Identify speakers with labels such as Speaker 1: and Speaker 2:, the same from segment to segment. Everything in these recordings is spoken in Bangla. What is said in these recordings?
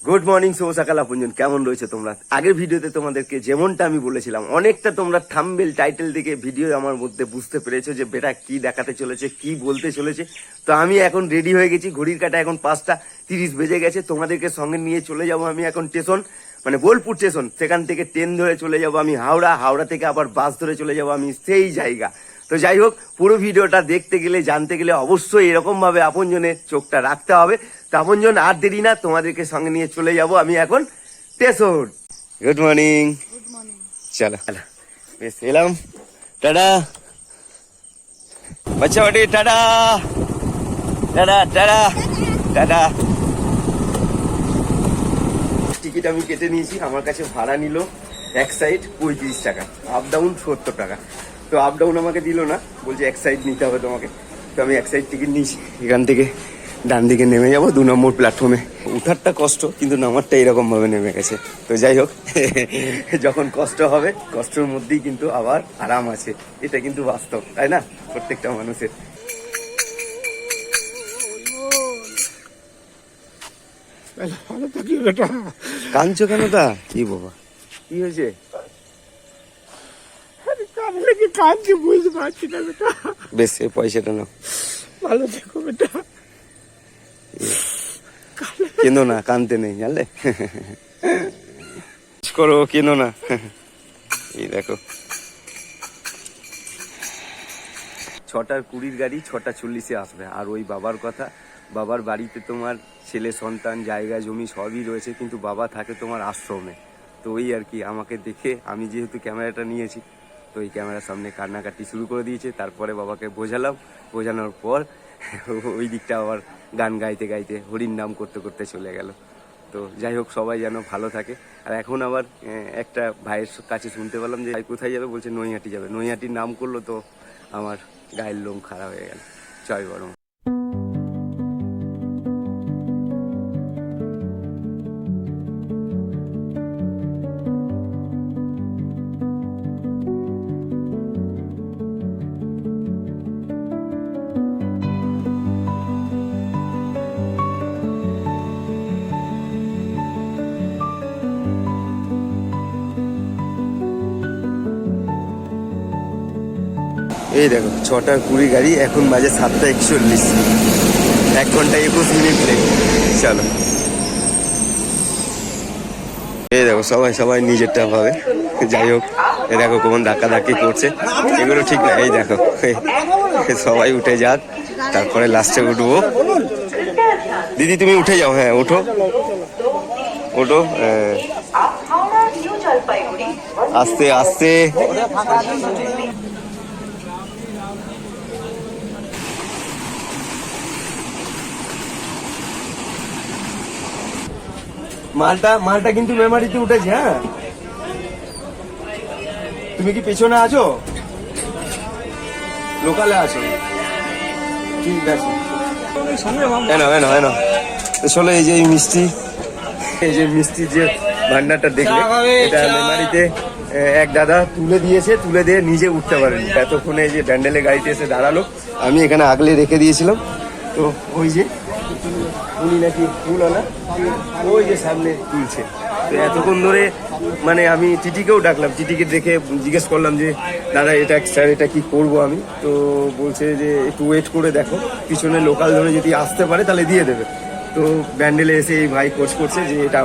Speaker 1: গুড মর্নিং, শুভ সকাল আপনজন। কেমন রয়েছে তোমরা? আগের ভিডিওতে তোমাদেরকে যেমনটা আমি বলেছিলাম, অনেকটা তোমরা থাম্বনেল টাইটেল দেখে ভিডিও আমার মধ্যে বুঝতে পেরেছো যে বেটা কি দেখাতে চলেছে, কি বলতে চলেছে। তো আমি এখন রেডি হয়ে গেছি, ঘড়ির কাঁটা এখন 5:30 বেজে গেছে। তোমাদেরকে সঙ্গে নিয়ে চলে যাব আমি এখন স্টেশন, মানে বোলপুর স্টেশন। সেখান থেকে ট্রেন ধরে চলে যাব আমি হাওড়া, হাওড়া থেকে আবার বাস ধরে চলে যাব আমি সেই জায়গা। তো যাই হোক, পুরো ভিডিওটা দেখতে গেলে, জানতে গেলে অবশ্যই এরকম ভাবে আপনজনের চোখটা রাখতে হবে। তো আপনজন আর দেরি না, তোমাদেরকে সঙ্গে নিয়ে চলে যাব আমি এখন স্টেশন। Good morning. চলো বেশ, এলাম। টাটা বাচ্চা বাটি, tata tata tata tata. Ticket আমি কেটে নিয়েছি, আমার কাছে ভাড়া নিল এক সাইড 35 টাকা, আপ ডাউন 70 টাকা। তো আপ ডাউন আমাকে দিল না, বলছে এক সাইড নিতে হবে তোমাকে। তো আমি এক সাইড টিকিট নিয়েছি। এখান থেকে ডান দিকে নেমে যাবো 2 নম্বর প্ল্যাটফর্মে। উঠারটা কষ্ট, কিন্তু নামারটা এরকম ভাবে নেমে গেছে। তো যাই হোক, যখন কষ্ট হবে, কষ্টের মধ্যেই কিন্তু আবার আরাম আছে। এটা কিন্তু বাস্তব, তাই না? প্রত্যেকটা মানুষের। কাঁদছো কেন? তা কি বাবা, কি হয়েছে?
Speaker 2: বুঝতে পারছি না বেটা।
Speaker 1: বেশ, এই পয়সাটা নাও।
Speaker 2: ভালো থেকো বেটা।
Speaker 1: কেনো না, কানতে নেই, জানলে? করো, কেনো না। এই দেখো, 6:20 গাড়ি 6:40 আসবে। আর ওই বাবার কথা, বাবার বাড়িতে তোমার ছেলে সন্তান, জায়গা জমি সবই রয়েছে, কিন্তু বাবা থাকে তোমার আশ্রমে। তো ওই আর কি, আমাকে দেখে আমি যেহেতু ক্যামেরাটা নিয়েছি, তো এই ক্যামেরার সামনে কান্নাকাটি শুরু করে দিয়েছে। তারপরে বাবাকে বোঝালাম, বোঝানোর পর ওই দিকটা আবার গান গাইতে গাইতে হরির নাম করতে করতে চলে গেল। তো যাই হোক, সবাই যেন ভালো থাকে। আর এখন আবার একটা ভাইয়ের কাছে শুনতে পেলাম যে ভাই কোথায় যাবে, বলছে নৈহাটি যাবে। নৈহাটির নাম করলো, তো আমার গায়ের লোম খারাপ হয়ে গেল। জয় বরং। এই দেখো, 6:20 গাড়ি, এখন বাজে 7:41, 1 ঘন্টা 21 মিনিট লেগে। চলো, এই দেখো সবাই সবাই নিজেরটা ভাবে। যাই হোক, এ দেখো কেমন ধাক্কাধাক্কি করছে, এগুলো ঠিক না। এই দেখো, সবাই উঠে যাক, তারপরে লাস্টে উঠবো। দিদি তুমি উঠে যাও, হ্যাঁ ওঠো ওঠো। আস্তে আস্তে। মালটা কিন্তু মেমারিতে উঠেছে। হ্যাঁ, তুমি কি পেছনে আছো? লোকালে আছো? ঠিক আছে, চলো। এই যে মিষ্টি, এই যে মিষ্টি যে ভান্ডারটা দেখলে, এটা মেমারিতে এক দাদা তুলে দিয়েছে, তুলে দিয়ে নিজে উঠতে পারেনি। এতক্ষণে এই যে ব্যান্ডেলে গাড়িতে এসে দাঁড়ালো, আমি এখানে আগলে রেখে দিয়েছিলাম। তো ওই যে উনি নাকি ফুল আনা, ওই যে সামনে তুলছে। তো এতক্ষণ ধরে মানে আমি টিটিকেও ডাকলাম, টিটিকে দেখে জিজ্ঞেস করলাম যে দাদা এটা স্যার, এটা কি করব আমি? তো বলছে যে একটু ওয়েট করে দেখো, পিছনে লোকাল ধরে যদি আসতে পারে তাহলে দিয়ে দেবে। তো ব্যান্ডেলে এসে এই ভাই কোচ করছে যে এটা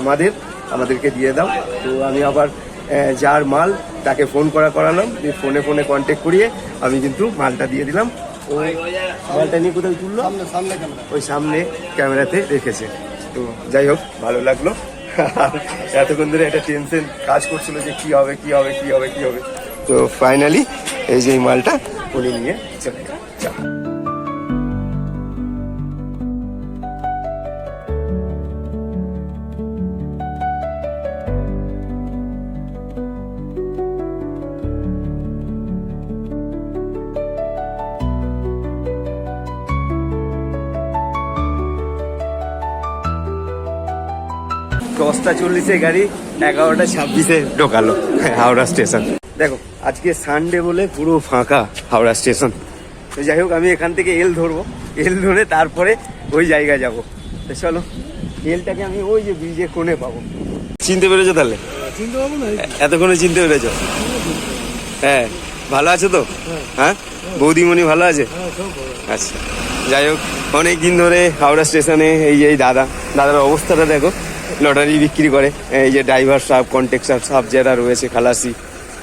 Speaker 1: আমাদেরকে দিয়ে দাও। তো আমি আবার যার মাল তাকে ফোন করালাম, যে ফোনে কন্ট্যাক্ট করিয়ে আমি কিন্তু মালটা দিয়ে দিলাম। ওই মালটা নিয়ে কোথায় তুললো? ওই সামনে ক্যামেরাতে রেখেছে। তো যাই হোক, ভালো লাগলো। এতক্ষণ ধরে একটা টেনশন কাজ করছিল যে কি হবে। তো ফাইনালি এই যে মালটা উনি নিয়ে চলে গেল। দশটা 40 গাড়ি 11:26 ঢোকালো হাওড়া স্টেশন। দেখো, আজকে সানডে বলে পুরো ফাঁকা হাওড়া স্টেশন। তো যাই হোক, আমি এখান থেকে এল ধরবো, এল ধরে তারপরে ওই জায়গায় যাবো। তো চলো, এলটাকে আমি ওই যে ব্রিজের কোণে পাবো। চিনতে পেরেছো তাহলে?
Speaker 2: চিনতে পারবো না।
Speaker 1: এতক্ষণে চিনতে পেরেছো? হ্যাঁ, ভালো আছো তো? হ্যাঁ, বৌদিমণি ভালো আছে? আচ্ছা, যাই হোক, অনেক দিন ধরে হাওড়া স্টেশনে এই যে দাদার অবস্থাটা দেখো, লটারি বিক্রি করে। এই যে ড্রাইভার সাহেব, কন্ট্রাক্টর সাহেব যারা রয়েছে, খালাসি,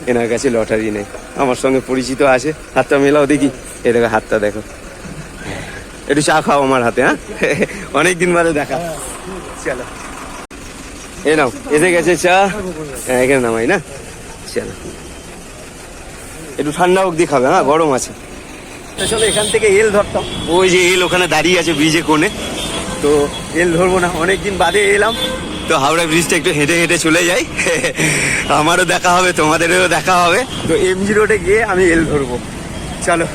Speaker 1: এনার কাছে লটারি নেই। আমার সঙ্গে পরিচিত আছে, হাতটা মেলাও দেখি। এই দেখো হাতটা দেখো, একটু চা খাও আমার হাতে। হ্যাঁ, অনেকদিন বাদে দেখা। চলো, এ নাও, এসে গেছে চা। হ্যাঁ, এখানে নামাই না? চলো, একটু ঠান্ডা অবধি খাবে। হ্যাঁ, গরম আছে। চলো, এখান থেকে এল ধরতাম। ওই যে এল ওখানে দাঁড়িয়ে আছে ব্রিজে কোণে, তো এল ধরবো না, অনেকদিন বাদে এলাম তো হাওড়া ব্রিজটা একটু হেঁটে হেঁটে চলে যাই। আমারও দেখা হবে, তোমাদেরও দেখা হবে। তো এমজি রোডে গিয়ে আমি এল ধরবো। চলো,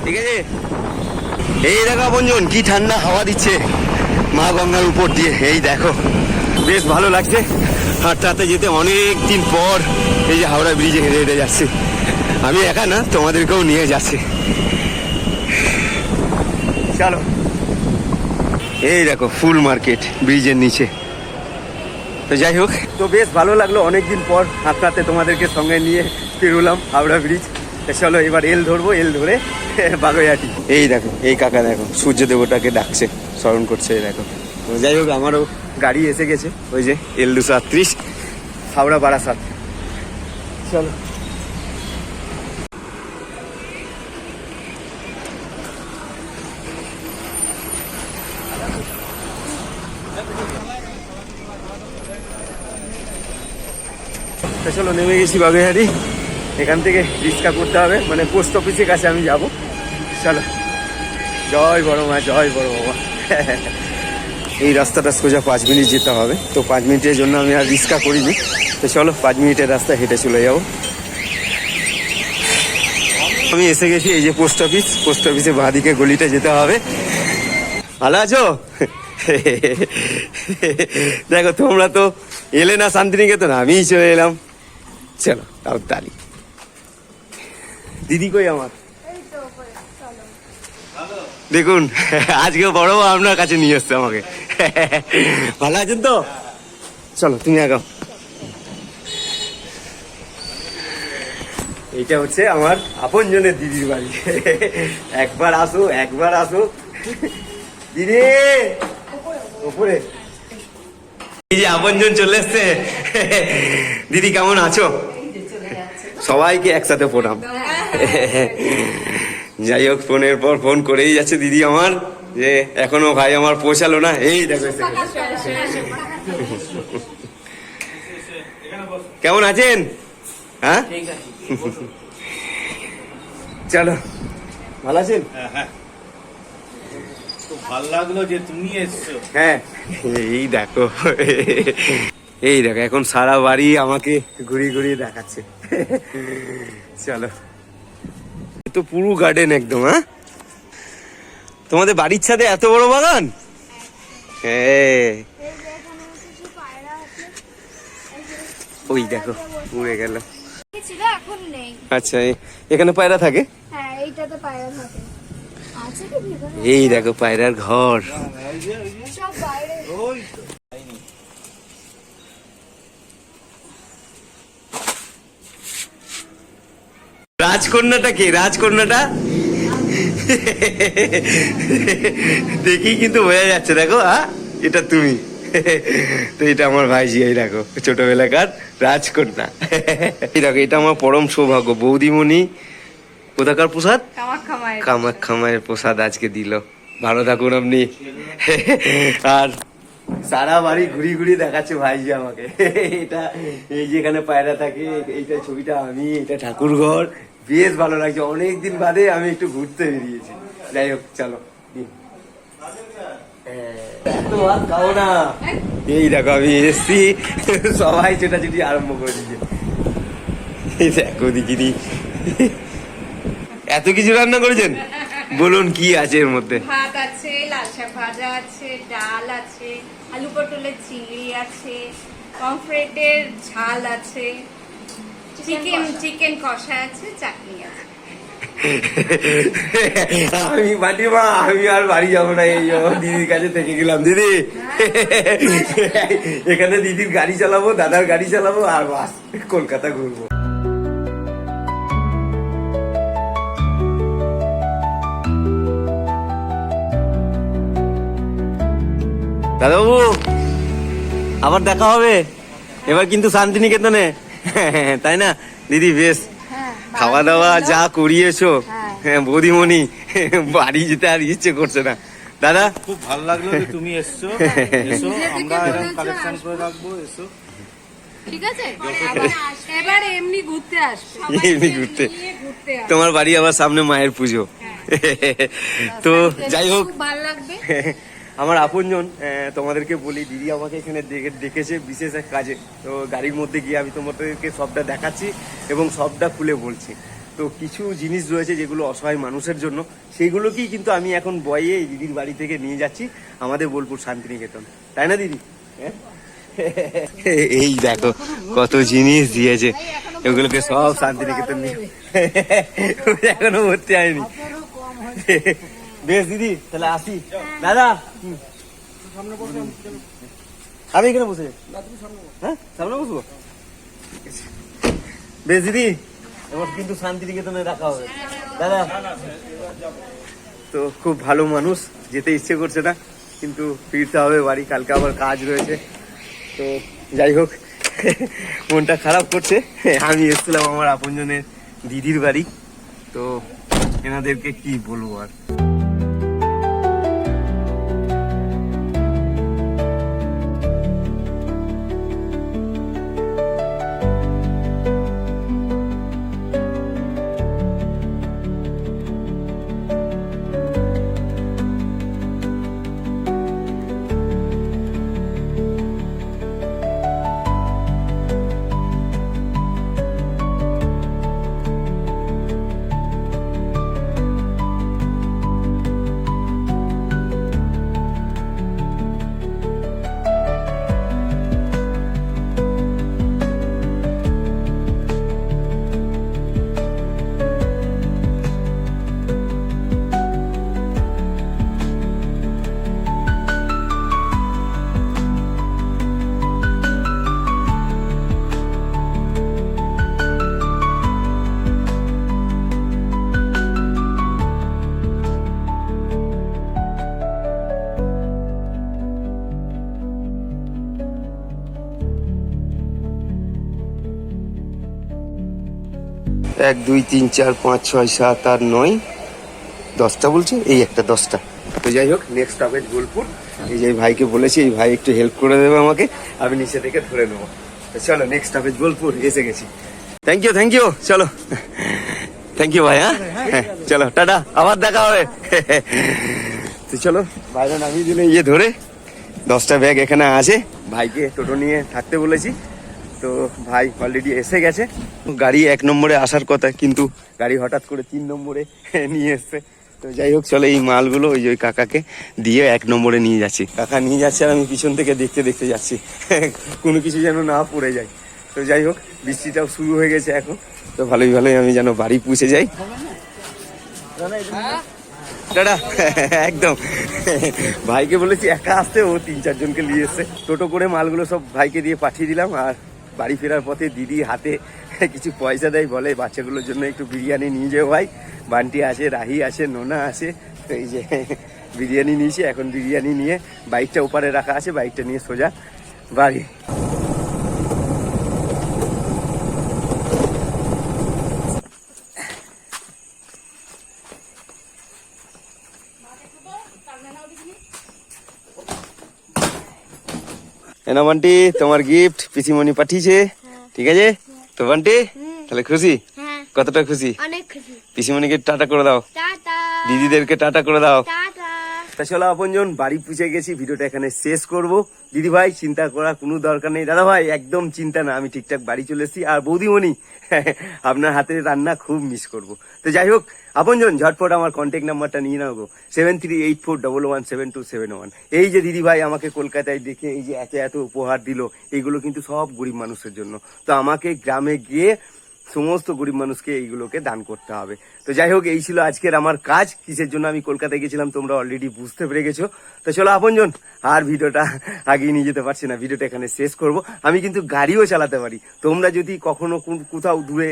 Speaker 1: ঠিক আছে। এই দেখো আপনজন, কি ঠান্ডা হাওয়া দিচ্ছে মা গঙ্গার উপর দিয়ে। এই দেখো, বেশ ভালো লাগছে হাঁটতে হাঁটতে যেতে। অনেক দিন পর এই যে হাওড়া ব্রিজে হেঁটে হেঁটে যাচ্ছি। আমি একা না, তোমাদেরকেও নিয়ে যাচ্ছি। চলো, এই দেখো ফুল মার্কেট ব্রিজের নিচে। তো যাই হোক, তো বেশ ভালো লাগলো, অনেকদিন পর হাঁটতে হাঁটতে তোমাদেরকে সঙ্গে নিয়ে পেরোলাম হাওড়া ব্রিজ। চলো, এবার এল ধরবো, এল ধরে বাগুইহাটি। এই দেখো, এই কাকা দেখো সূর্য দেবতাকে ডাকছে, স্মরণ করছে। এই দেখো। তো যাই হোক, আমারও গাড়ি এসে গেছে, ওই যে এল 238 হাওড়া বারাসাত। চলো, চলো, নেমে গেছি বাগুইহাটি। এখান থেকে রিক্সা করতে হবে, মানে পোস্ট অফিসের কাছে আমি যাব। চলো, জয় বড় মা, জয় বড় বাবা। এই রাস্তাটা সোজা 5 মিনিট যেতে হবে, তো 5 মিনিটের জন্য আমি আর রিক্সা করিনি। তো চলো, 5 মিনিটের রাস্তা হেঁটে চলে যাবো। আমি এসে গেছি এই যে পোস্ট অফিস। পোস্ট অফিসে বাঁদিকে গলিটা যেতে হবে। ভালো আছো? দেখো, তোমরা তো এলে না শান্তিনিকেতন, আমিই চলে এলাম। চলো, তাও তালি। দিদি কই আমার? দেখুন, আজকে বড় আপনার কাছে নিয়ে এসছে আমাকে। ভালো আছেন তো? চলো, তুমি আগাও। এইটা হচ্ছে আমার আপনজনের দিদির বাড়ি। একবার আসো, একবার আসো। দিদি উপরে, এই যে আপনজন চলে এসছে। দিদি কেমন আছো? সবাইকে একসাথে প্রণাম। যাই হোক, ফোনের পর ফোন করেই যাচ্ছে দিদি আমার, যে এখনো ভাই আমার পৌঁছালো না। এই দেখো, কেমন আছেন? হ্যাঁ, চলো, ভালো আছেন?
Speaker 3: ভালো লাগলো যে তুমি এসছো।
Speaker 1: হ্যাঁ, এই দেখো, এই দেখো, এখন সারা বাড়ি আমাকে ঘুরিয়ে ঘুরিয়ে দেখাচ্ছে। চলো, তো পুরো গার্ডেন একদম। হ্যাঁ, তোমাদের বাড়ির ছাদে এত বড় বাগান? হ্যাঁ, ওই দেখো উড়ে গেল।
Speaker 4: এখন নেই।
Speaker 1: আচ্ছা, এখানে পায়রা থাকে?
Speaker 4: হ্যাঁ, এইটাতে পায়রা থাকে। আছে কি ভিতরে?
Speaker 1: এই দেখো পায়রার ঘর।
Speaker 4: সব বাইরে।
Speaker 1: রাজকন্যাটা কে? রাজকন্যাটা দেখি কিন্তু বোঝা যাচ্ছে। দেখো, এটা তুমি। তো এটা আমার ভাইজি। এই দেখো, ছোটবেলাকার রাজকন্যা। এই দেখো, এটা আমার পরম সৌভাগ্য। বৌদিমণি কোথাকার প্রসাদ? কামাখ্যা মায়ের প্রসাদ আজকে দিল। ভালো থাকুন আপনি। আর সারা বাড়ি ঘুরি ঘুরি দেখাচ্ছে ভাইজি আমাকে। এটা এই যেখানে পায়রা থাকে, এইটা ছবিটা আমি, এটা ঠাকুর ঘর। বেশ ভালো লাগছে, অনেকদিন বাদে আমি একটু ঘুরতে বেরিয়েছি। যাই হোক, চলো। খাও না। এই দেখো, আমি এসছি, সবাই ছোটাছুটি আরম্ভ করে দিচ্ছে। এই দেখো দিদি, এত কিছু রান্না করেছেন? বলুন কি আছে এর মধ্যে?
Speaker 5: ভাত আছে, লাল শাক ভাজা আছে, ডাল আছে, আলু পটলের চিংড়ি আছে, পমফ্রেটের ঝাল আছে, চিকেন কষা আছে, চাটনি আছে।
Speaker 1: আমি মাটিমা আমি আর বাড়ি যাবো না, এই দিদির কাছে থেকে গেলাম। দিদি এখানে দিদির গাড়ি চালাবো, দাদার গাড়ি চালাবো, আর বাস কলকাতা ঘুরবো। দাদাবাবু আবার দেখা হবে এবার কিন্তু শান্তিনিকেতনে, তাই না দিদি? বেশ খাওয়া দাওয়া যা করিয়েছো, হ্যাঁ বৌদিমণি, বাড়ি যেতে আর ইচ্ছে করছে না। দাদা
Speaker 3: খুব ভালো লাগলো যে তুমি এসছো। এসো, আমরা এরকম কালেকশন করে রাখবো, এসো।
Speaker 5: ঠিক আছে, এবার এমনি ঘুরতে আসবে,
Speaker 1: এমনি ঘুরতে।
Speaker 5: ঘুরতে আসবে।
Speaker 1: তোমার বাড়ি আবার সামনে মায়ের পুজো, তো যাই হোক
Speaker 5: খুব ভালো লাগবে।
Speaker 1: আমার আপনজন, তোমাদেরকে বলি দিদি আমাকে এখানে ডেকেছে বিশেষ এক কাজে। তো গাড়ির মধ্যে গিয়ে আমি তোমাদেরকে সবটা দেখাচ্ছি এবং সবটা খুলে বলছি। তো কিছু জিনিস রয়েছে যেগুলো অসহায় মানুষের জন্য, সেইগুলোকেই কিন্তু আমি এখন বয়ে এই দিদির বাড়ি থেকে নিয়ে যাচ্ছি আমাদের বোলপুর শান্তিনিকেতন, তাই না দিদি? এই দেখো কত জিনিস দিয়েছে, এগুলোকে সব শান্তিনিকেতন নিয়ে এখনো ভর্তি হয়নি। বেশ দিদি তাহলে আসি। দাদা আমি এখানে বসে, হ্যাঁ সামনে বসবো। বেশ দিদি এবার কিন্তু শান্তিনিকেতনে রাখা হবে। দাদা তো খুব ভালো মানুষ, যেতে ইচ্ছে করছে না কিন্তু ফিরতে হবে বাড়ি, কালকে আবার কাজ রয়েছে। তো যাই হোক মনটা খারাপ করছে। আমি এসেছিলাম আমার আপনজনের দিদির বাড়ি, তো এনাদেরকে কি বলবো আর। এক দুই তিন চার পাঁচ ছয় সাত আট নয় 10টা বলছে, এই একটা 10টা। তো যাই হোক নেক্সট স্টপেজ বোলপুর। এই যে ভাইকে বলেছি, এই ভাই একটু হেল্প করে দেবে আমাকে, আমি নিচে থেকে ধরে নেবো। তো চলো নেক্সট স্টপেজ বোলপুর, এসে গেছি। থ্যাংক ইউ চলো, থ্যাংক ইউ ভাই। হ্যাঁ চলো টাটা, আবার দেখা হবে। তো চলো বাইরে নামিয়ে দিলে ইয়ে ধরে 10টা ব্যাগ এখানে আছে, ভাইকে টোটো নিয়ে থাকতে বলেছি। তো ভাই অলরেডি এসে গেছে। গাড়ি 1 নম্বরে আসার কথা, কিন্তু গাড়ি হঠাৎ করে 3 নম্বরে নিয়ে এসছে। তো যাই হোক চলো এই মালগুলো ওই যে ওই কাকাকে দিয়ে 1 নম্বরে নিয়ে যাচ্ছি। কাকা নিয়ে যাচ্ছে আর আমি পিছন থেকে দেখতে দেখতে যাচ্ছি কোনো কিছু যেন না পড়ে যায়। তো যাই হোক বৃষ্টিটাও শুরু হয়ে গেছে এখন, তো ভালোই আমি যেন বাড়ি পৌঁছে যাই। দাদা একদম ভাইকে বলেছি একা আসতে, ও 3-4 জনকে নিয়ে এসছে। টোটো করে মালগুলো সব ভাইকে দিয়ে পাঠিয়ে দিলাম। আর বাড়ি ফেরার পথে দিদি হাতে কিছু পয়সা দেয়, বলে বাচ্চাগুলোর জন্য একটু বিরিয়ানি নিয়ে যাও ভাই। বান্টি আছে, রাহি আছে, নোনা আছে। তো এই যে বিরিয়ানি নিয়েছি, এখন বিরিয়ানি নিয়ে বাইকটা ওপারে রাখা আছে, বাইকটা নিয়ে সোজা বাড়ি। এনা বান্টি তোমার গিফট পিসিমণি পাঠিয়েছে, ঠিক আছে তো বান্টি? তাহলে খুশি? কতটা খুশি?
Speaker 4: অনেক খুশি।
Speaker 1: পিসিমণিকে টাটা করে দাও,
Speaker 4: টাটা।
Speaker 1: দিদিদেরকে টাটা করে দাও।
Speaker 4: টাটা।
Speaker 1: চলো আপনজন বাড়ি পৌঁছে গেছি, ভিডিওটা এখানে শেষ করব। দিদি ভাই চিন্তা করার কোনো দরকার নেই, দাদা ভাই একদম চিন্তা না, আমি ঠিকঠাক বাড়ি চলে এসেছি। আর বৌদিমণি আপনার হাতের রান্না খুব মিস করব। তো যাই হোক আপনজন ঝটপট আমার কন্ট্যাক্ট নাম্বারটা নিয়ে নাও গো, 7384117271। এই যে দিদি ভাই আমাকে কলকাতায় দেখে এই যে এত এত উপহার দিল, এইগুলো কিন্তু সব গরিব মানুষের জন্য। তো আমাকে গ্রামে গিয়ে সমস্ত গরিব মানুষকে এইগুলোকে দান করতে হবে। তো যাই হোক, এই ছিল আজকের আমার কাজ, কিসের জন্য আমি কলকাতায় গেছিলাম তোমরা অলরেডি বুঝতে পেরে গেছো। তো চলো আপনজন, আর ভিডিওটা আগিয়ে নিয়ে যেতে পারছি না, ভিডিওটা এখানে শেষ করব। আমি কিন্তু গাড়িও চালাতে পারি, তোমরা যদি কখনো কোথাও দূরে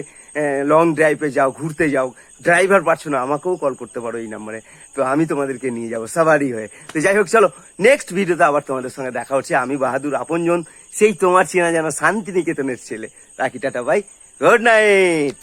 Speaker 1: লং ড্রাইভে যাও, ঘুরতে যাও, ড্রাইভার পারছো না, আমাকেও কল করতে পারো এই নাম্বারে, তো আমি তোমাদেরকে নিয়ে যাবো সাবারি হয়ে। তো যাই হোক, চলো নেক্সট ভিডিওতে আবার তোমাদের সঙ্গে দেখা হচ্ছে। আমি বাহাদুর আপনজন, সেই তোমার চেনা জানা শান্তিনিকেতনের ছেলে। রাখি, টাটা, বাই, গুড নাইট।